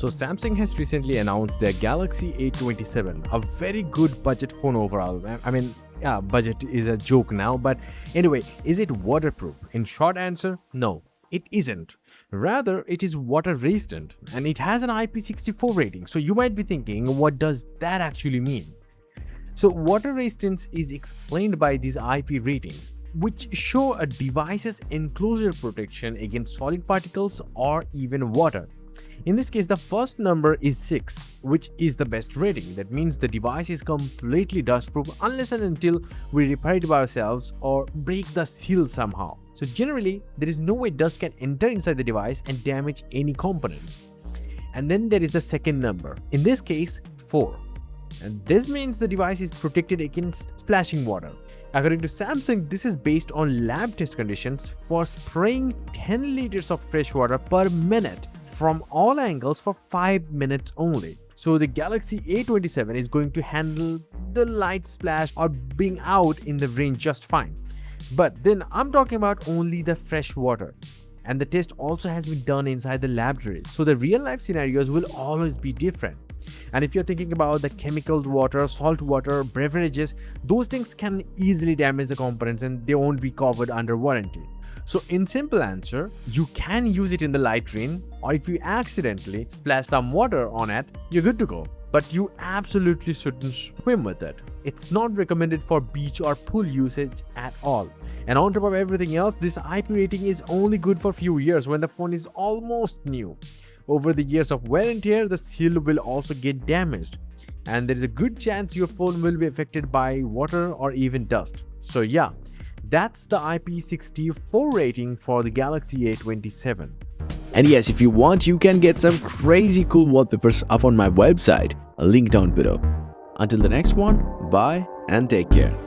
So Samsung has recently announced their Galaxy A27, a very good budget phone overall. I mean, yeah, budget is a joke now, but anyway, is it waterproof? In short answer, no. It isn't. Rather, it is water resistant and it has an IP64 rating. So you might be thinking, what does that actually mean? So water resistance is explained by these IP ratings, which show a device's enclosure protection against solid particles or even water. In this case, the first number is 6, which is the best rating. That means the device is completely dustproof unless and until we repair it by ourselves or break the seal somehow. So generally, there is no way dust can enter inside the device and damage any components. And then there is the second number, in this case 4. And this means the device is protected against splashing water. According to Samsung, this is based on lab test conditions for spraying 10 liters of fresh water per minute from all angles for 5 minutes only. So the Galaxy A27 is going to handle the light splash or being out in the rain just fine. But then I'm talking about only the fresh water. And the test also has been done inside the laboratory. So the real life scenarios will always be different. And if you're thinking about the chemical water, salt water, beverages, those things can easily damage the components and they won't be covered under warranty. So in simple answer, you can use it in the light rain, or if you accidentally splash some water on it, you're good to go. But you absolutely shouldn't swim with it. It's not recommended for beach or pool usage at all. And on top of everything else, this IP rating is only good for few years when the phone is almost new. Over the years of wear and tear, the seal will also get damaged. And there is a good chance your phone will be affected by water or even dust. So yeah, that's the IP64 rating for the Galaxy A27. And yes, if you want, you can get some crazy cool wallpapers up on my website. A link down below. Until the next one, bye and take care.